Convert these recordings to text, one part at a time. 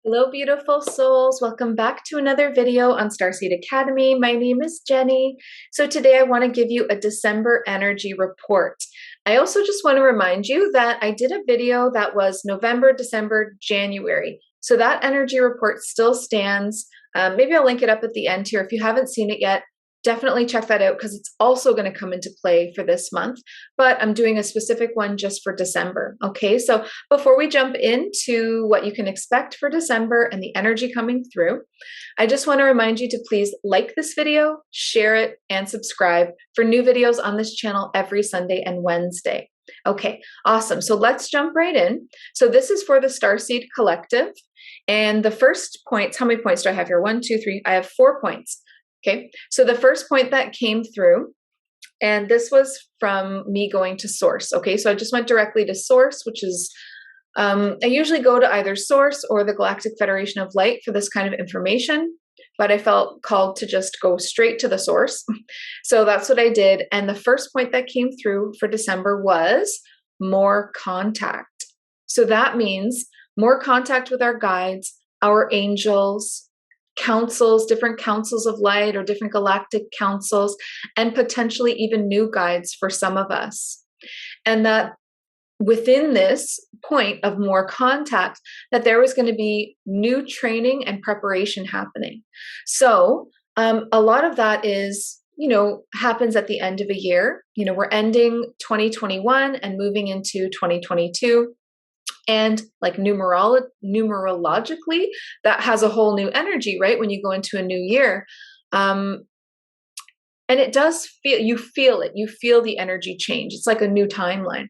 Hello, beautiful souls. Welcome back to another video on Starseed Academy. My name is Jenny. So today I want to give you a December energy report. I also just want to remind you that I did a video that was November, December, January. So that energy report still stands. Maybe I'll link it up at the end here. If you haven't seen it yet, definitely check that out because it's also going to come into play for this month, but I'm doing a specific one just for December. Okay, so before we jump into what you can expect for December and the energy coming through, I just want to remind you to please like this video, share it, and subscribe for new videos on this channel every Sunday and Wednesday. Okay, awesome. So let's jump right in. So this is for the Starseed Collective. And the first points, how many points do I have here? 1, 2, 3. I have 4 points. Okay, so the first point that came through, and this was from me going to source. Okay, so I just went directly to source, which is, I usually go to either source or the Galactic Federation of Light for this kind of information, but I felt called to just go straight to the source. So that's what I did. And the first point that came through for December was more contact. So that means more contact with our guides, our angels, councils, different councils of light or different galactic councils, and potentially even new guides for some of us. And that within this point of more contact, that there was going to be new training and preparation happening. So a lot of that is, happens at the end of a year. We're ending 2021 and moving into 2022. And like numerologically, that has a whole new energy, right? When you go into a new year. And it does you feel the energy change. It's like a new timeline.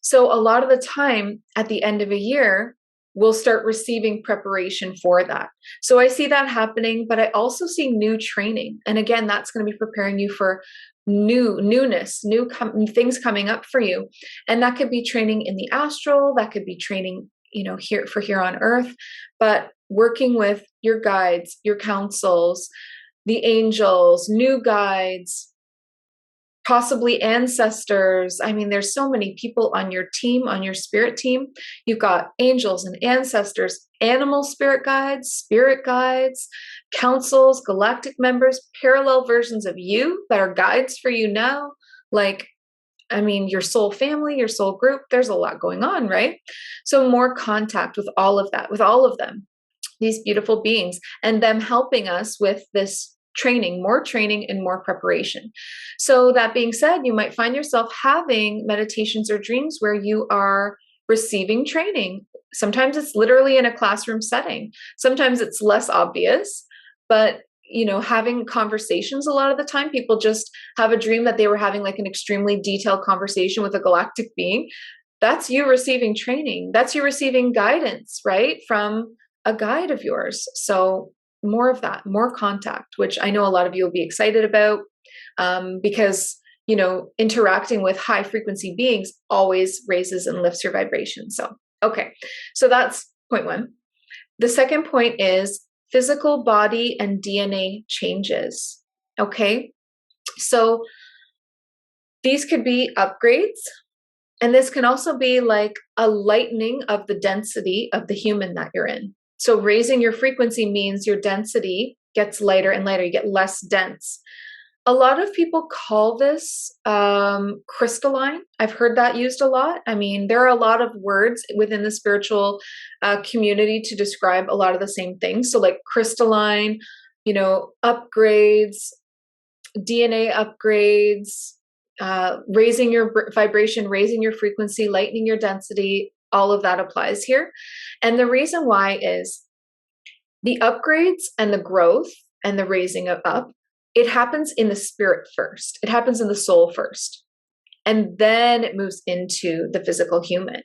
So a lot of the time at the end of a year, we'll start receiving preparation for that. So I see that happening, but I also see new training. And again, that's going to be preparing you for newness, things coming up for you. And that could be training in the astral, that could be training, here on earth, but working with your guides, your councils, the angels, new guides, possibly ancestors. I mean, there's so many people on your team, on your spirit team. You've got angels and ancestors, animal spirit guides, councils, galactic members, parallel versions of you that are guides for you now. Your soul family, your soul group, there's a lot going on, right? So more contact with all of that, with all of them, these beautiful beings, and them helping us with this training, more training and more preparation. So that being said, you might find yourself having meditations or dreams where you are receiving training. Sometimes it's literally in a classroom setting. Sometimes it's less obvious, but having conversations, a lot of the time people just have a dream that they were having like an extremely detailed conversation with a galactic being. That's you receiving training. That's you receiving guidance, right? From a guide of yours. So more of that, more contact, which I know a lot of you will be excited about, because, interacting with high frequency beings always raises and lifts your vibration. So, okay. So that's point 1. The second point is physical body and DNA changes. Okay. So these could be upgrades. And this can also be like a lightening of the density of the human that you're in. So raising your frequency means your density gets lighter and lighter. You get less dense. A lot of people call this crystalline. I've heard that used a lot. I mean, there are a lot of words within the spiritual community to describe a lot of the same things. So like crystalline, upgrades, DNA upgrades, raising your vibration, raising your frequency, lightening your density. All of that applies here. And the reason why is the upgrades and the growth and the raising up, it happens in the spirit first. It happens in the soul first. And then it moves into the physical human.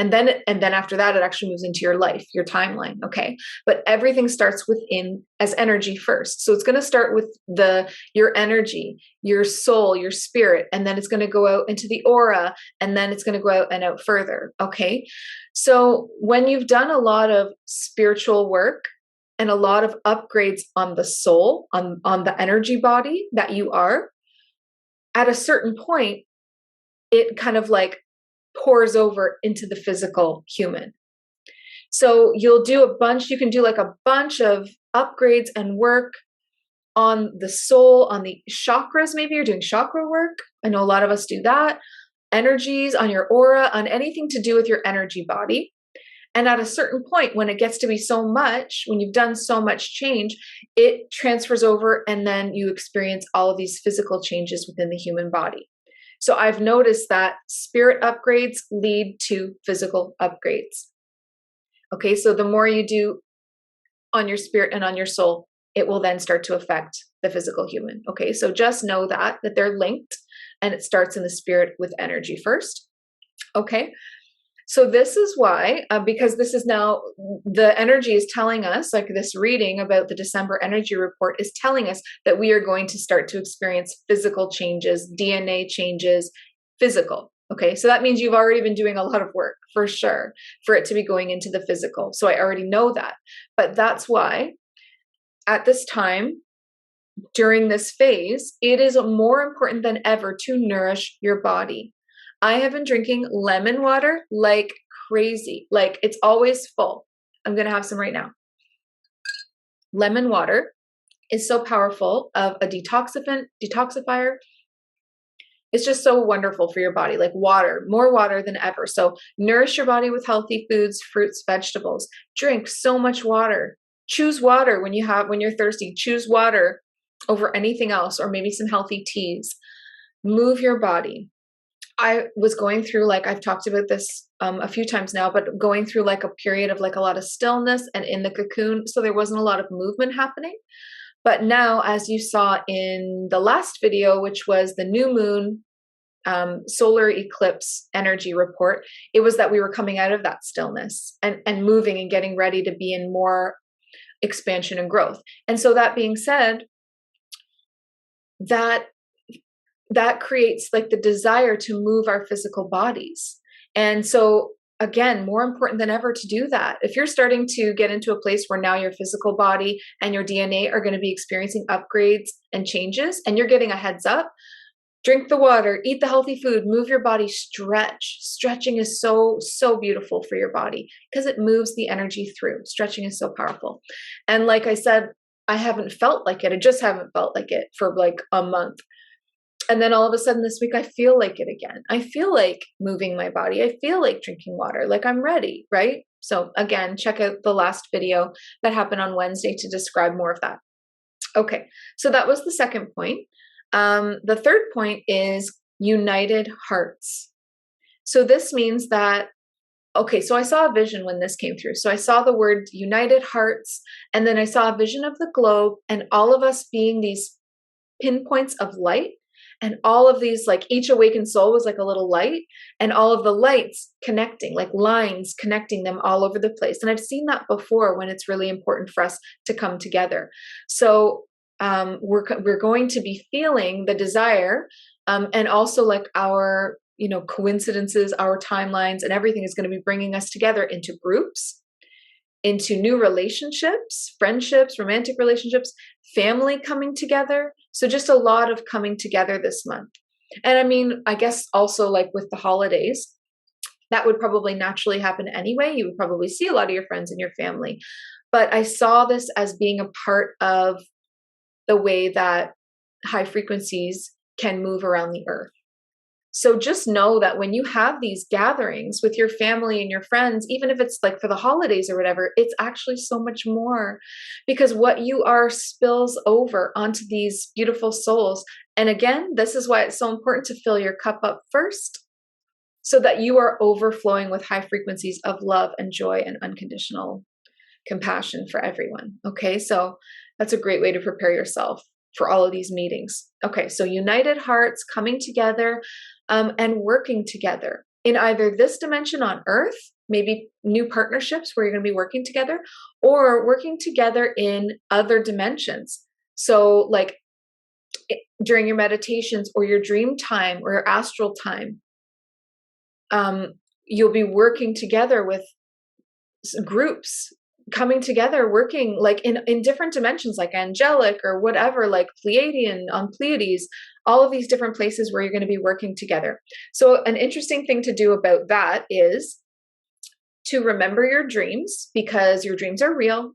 And then after that, it actually moves into your life, your timeline. Okay. But everything starts within as energy first. So it's going to start with your energy, your soul, your spirit, and then it's going to go out into the aura, and then it's going to go out and out further. Okay. So when you've done a lot of spiritual work and a lot of upgrades on the soul, on the energy body that you are, at a certain point, it kind of like pours over into the physical human. So you can do like a bunch of upgrades and work on the soul, on the chakras. Maybe you're doing chakra work. I know a lot of us do that. Energies, on your aura, on anything to do with your energy body. And at a certain point, when it gets to be so much, when you've done so much change, it transfers over and then you experience all of these physical changes within the human body. So I've noticed that spirit upgrades lead to physical upgrades. Okay, so the more you do on your spirit and on your soul, it will then start to affect the physical human. Okay, so just know that they're linked, and it starts in the spirit with energy first. Okay, so this is why, because this is now, the energy is telling us, like this reading about the December energy report is telling us that we are going to start to experience physical changes, DNA changes, physical. Okay, so that means you've already been doing a lot of work for sure for it to be going into the physical. So I already know that. But that's why at this time, during this phase, it is more important than ever to nourish your body. I have been drinking lemon water like crazy. Like it's always full. I'm going to have some right now. Lemon water is so powerful of a detoxifier. It's just so wonderful for your body, like water, more water than ever. So nourish your body with healthy foods, fruits, vegetables. Drink so much water. Choose water when you're thirsty. Choose water over anything else, or maybe some healthy teas. Move your body. I was going through, like I've talked about this a few times now, but going through like a period of like a lot of stillness and in the cocoon. So there wasn't a lot of movement happening. But now, as you saw in the last video, which was the new moon solar eclipse energy report, it was that we were coming out of that stillness and moving and getting ready to be in more expansion and growth. And so that being said, that creates like the desire to move our physical bodies. And so again, more important than ever to do that. If you're starting to get into a place where now your physical body and your DNA are going to be experiencing upgrades and changes, and you're getting a heads up, drink the water, eat the healthy food, move your body, stretch. Stretching is so, so beautiful for your body because it moves the energy through. Stretching is so powerful. And like I said, I haven't felt like it. I just haven't felt like it for like a month. And then all of a sudden this week, I feel like it again. I feel like moving my body. I feel like drinking water, like I'm ready, right? So again, check out the last video that happened on Wednesday to describe more of that. Okay, so that was the second point. The third point is united hearts. So this means that, okay, so I saw a vision when this came through. So I saw the word united hearts, and then I saw a vision of the globe and all of us being these pinpoints of light. And all of these, like each awakened soul was like a little light, and all of the lights connecting, like lines connecting them all over the place. And I've seen that before when it's really important for us to come together. So we're going to be feeling the desire, and also like our, coincidences, our timelines, and everything is going to be bringing us together into groups, into new relationships, friendships, romantic relationships, family coming together. So just a lot of coming together this month. And I mean, I guess also like with the holidays, that would probably naturally happen anyway. You would probably see a lot of your friends and your family. But I saw this as being a part of the way that high frequencies can move around the earth. So just know that when you have these gatherings with your family and your friends, even if it's like for the holidays or whatever, it's actually so much more, because what you are spills over onto these beautiful souls. And again, this is why it's so important to fill your cup up first, so that you are overflowing with high frequencies of love and joy and unconditional compassion for everyone. Okay, so that's a great way to prepare yourself for all of these meetings. Okay, so united hearts coming together and working together in either this dimension on Earth, maybe new partnerships where you're going to be working together, or working together in other dimensions. So like during your meditations or your dream time or your astral time, you'll be working together with groups, coming together, working like in different dimensions, like angelic or whatever, like Pleiadian, on Pleiades, all of these different places where you're going to be working together. So an interesting thing to do about that is to remember your dreams, because your dreams are real.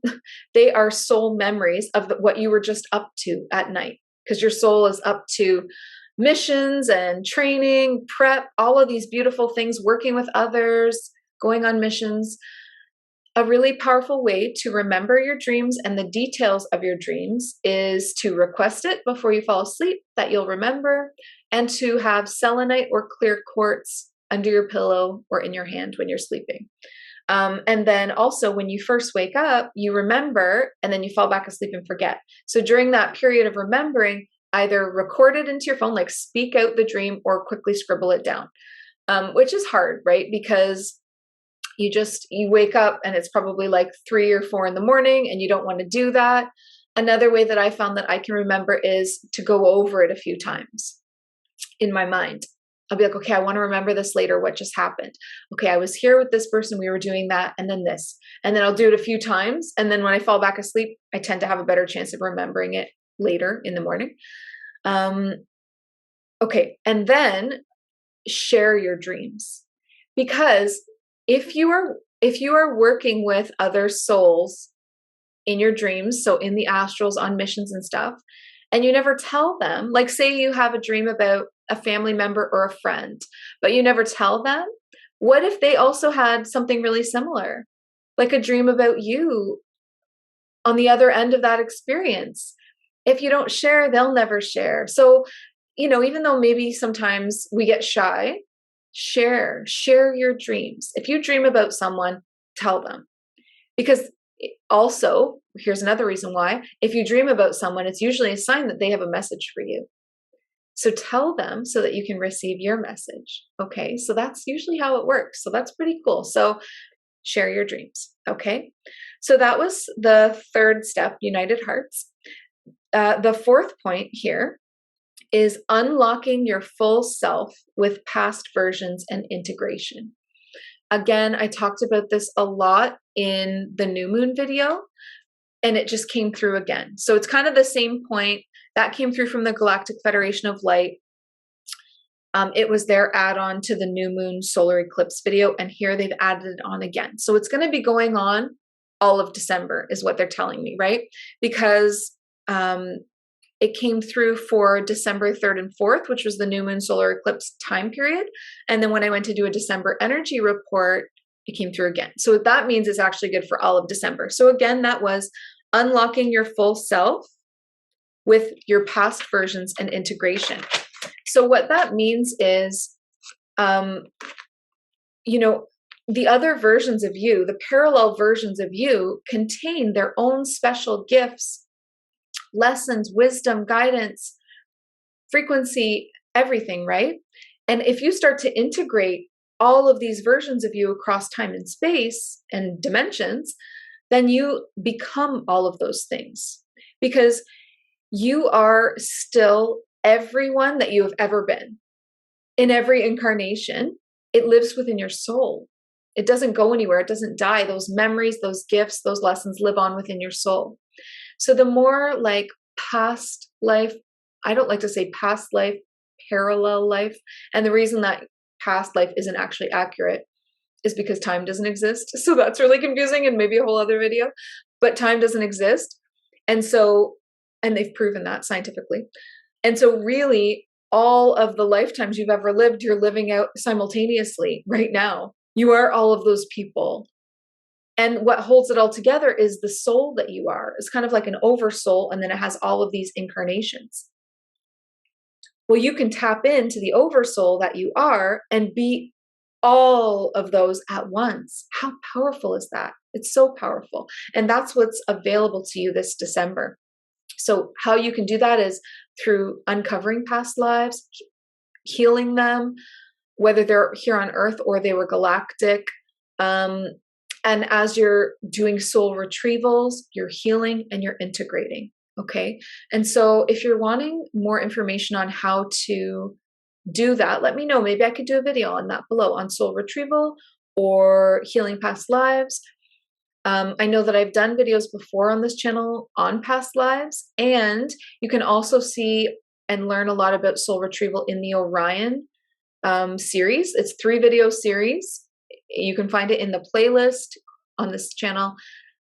They are soul memories of what you were just up to at night, because your soul is up to missions and training, prep, all of these beautiful things, working with others, going on missions. A really powerful way to remember your dreams and the details of your dreams is to request it before you fall asleep that you'll remember, and to have selenite or clear quartz under your pillow or in your hand when you're sleeping. And then also when you first wake up, you remember, and then you fall back asleep and forget. So during that period of remembering, either record it into your phone, like speak out the dream, or quickly scribble it down, which is hard, right? Because you wake up and it's probably like 3 or 4 in the morning and you don't want to do that. Another way that I found that I can remember is to go over it a few times in my mind. I'll be like, okay, I want to remember this later. What just happened? Okay, I was here with this person. We were doing that. And then this. And then I'll do it a few times. And then when I fall back asleep, I tend to have a better chance of remembering it later in the morning. Okay. And then share your dreams, because if you are working with other souls in your dreams, so in the astrals on missions and stuff, and you never tell them, like say you have a dream about a family member or a friend, but you never tell them, what if they also had something really similar, like a dream about you on the other end of that experience? If you don't share, they'll never share. So, even though maybe sometimes we get shy, share your dreams. If you dream about someone, tell them. Because also, here's another reason why, if you dream about someone, it's usually a sign that they have a message for you. So tell them so that you can receive your message. Okay, so that's usually how it works. So that's pretty cool. So share your dreams. Okay, so that was the third step, United Hearts. The fourth point here is unlocking your full self with past versions and integration. Again, I talked about this a lot in the new moon video, and it just came through again. So it's kind of the same point that came through from the Galactic Federation of Light. It was their add-on to the new moon solar eclipse video, and here they've added it on again. So it's going to be going on all of December is what they're telling me, right? Because it came through for December 3rd and 4th, which was the new moon solar eclipse time period. And then when I went to do a December energy report, it came through again. So that means it's actually good for all of December. So again, that was unlocking your full self with your past versions and integration. So what that means is, the other versions of you, the parallel versions of you, contain their own special gifts, lessons, wisdom, guidance, frequency, everything, right? And if you start to integrate all of these versions of you across time and space and dimensions, then you become all of those things, because you are still everyone that you have ever been. In every incarnation, it lives within your soul. It doesn't go anywhere. It doesn't die. Those memories, those gifts, those lessons live on within your soul. So the more like past life, I don't like to say past life, parallel life. And the reason that past life isn't actually accurate is because time doesn't exist. So that's really confusing, and maybe a whole other video, but time doesn't exist. And they've proven that scientifically. And so really all of the lifetimes you've ever lived, you're living out simultaneously right now. You are all of those people. And what holds it all together is the soul that you are. It's kind of like an oversoul, and then it has all of these incarnations. Well, you can tap into the oversoul that you are and be all of those at once. How powerful is that? It's so powerful. And that's what's available to you this December. So how you can do that is through uncovering past lives, healing them, whether they're here on Earth or they were galactic. And as you're doing soul retrievals, you're healing and you're integrating. Okay. And so if you're wanting more information on how to do that, let me know. Maybe I could do a video on that below, on soul retrieval or healing past lives. I know that I've done videos before on this channel on past lives, and you can also see and learn a lot about soul retrieval in the Orion series. It's 3 video series. You can find it in the playlist on this channel.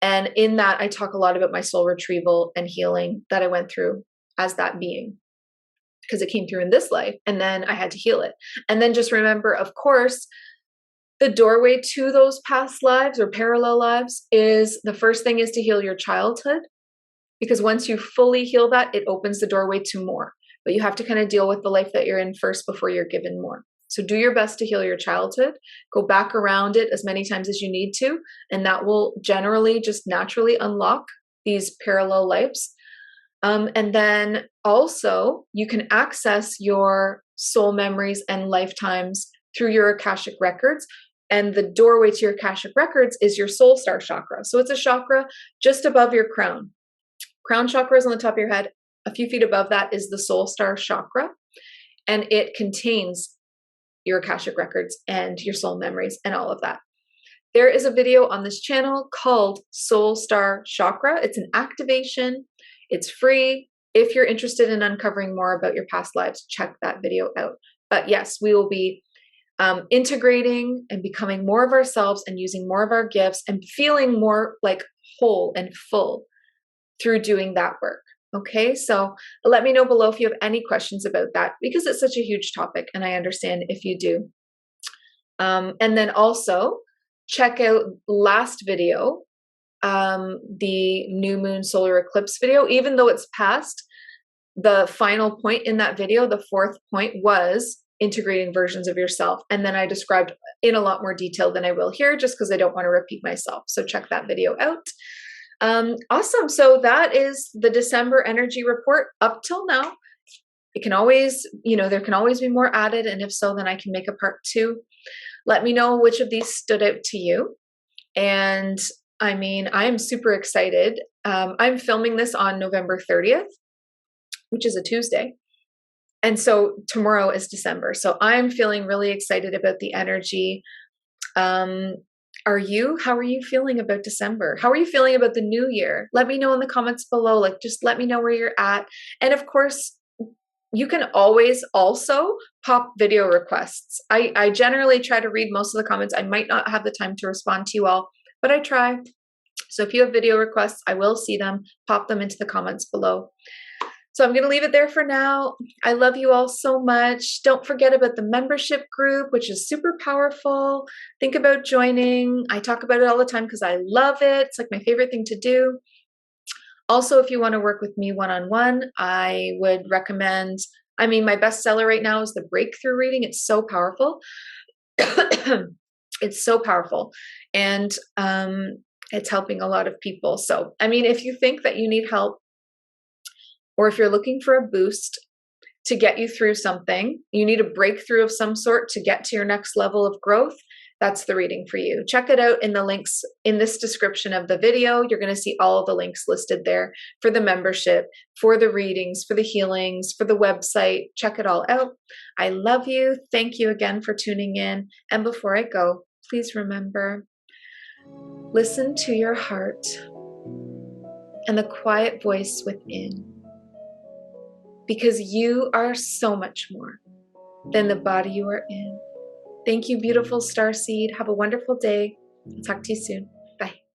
And in that, I talk a lot about my soul retrieval and healing that I went through as that being, because it came through in this life and then I had to heal it. And then just remember, of course, the doorway to those past lives or parallel lives is, the first thing is to heal your childhood, because once you fully heal that, it opens the doorway to more. But you have to kind of deal with the life that you're in first before you're given more. So do your best to heal your childhood, go back around it as many times as you need to, and that will generally just naturally unlock these parallel lives. And then also you can access your soul memories and lifetimes through your Akashic records. And the doorway to your Akashic records is your soul star chakra. So it's a chakra just above your crown. Crown chakra is on the top of your head. A few feet above that is the soul star chakra. And it contains your Akashic records and your soul memories and all of that. There is a video on this channel called Soul Star Chakra. It's an activation. It's free. If you're interested in uncovering more about your past lives, check that video out. But yes, we will be integrating and becoming more of ourselves and using more of our gifts and feeling more like whole and full through doing that work. Okay, so let me know below if you have any questions about that, because it's such a huge topic and I understand if you do. And then also check out last video, the new moon solar eclipse video. Even though it's past, the final point in that video, the fourth point, was integrating versions of yourself. And then I described in a lot more detail than I will here, just because I don't want to repeat myself. So check that video out. Awesome. So that is the December energy report up till now. It can always, there can always be more added. And if so, then I can make a part 2. Let me know which of these stood out to you. And I mean, I am super excited. I'm filming this on November 30th, which is a Tuesday. And so tomorrow is December. So I'm feeling really excited about the energy. Are you? How are you feeling about December? How are you feeling about the new year? Let me know in the comments below. Like, just let me know where you're at. And of course, you can always also pop video requests. I generally try to read most of the comments. I might not have the time to respond to you all, but I try. So if you have video requests, I will see them. Pop them into the comments below. So I'm going to leave it there for now. I love you all so much. Don't forget about the membership group, which is super powerful. Think about joining. I talk about it all the time because I love it. It's like my favorite thing to do. Also, if you want to work with me one-on-one, I would recommend, my bestseller right now is the breakthrough reading. It's so powerful. It's so powerful. And it's helping a lot of people. So, if you think that you need help, or if you're looking for a boost to get you through something, you need a breakthrough of some sort to get to your next level of growth, that's the reading for you. Check it out in the links in this description of the video. You're going to see all of the links listed there for the membership, for the readings, for the healings, for the website. Check it all out. I love you. Thank you again for tuning in. And before I go, please remember, listen to your heart and the quiet voice within. Because you are so much more than the body you are in. Thank you, beautiful Starseed. Have a wonderful day. I'll talk to you soon.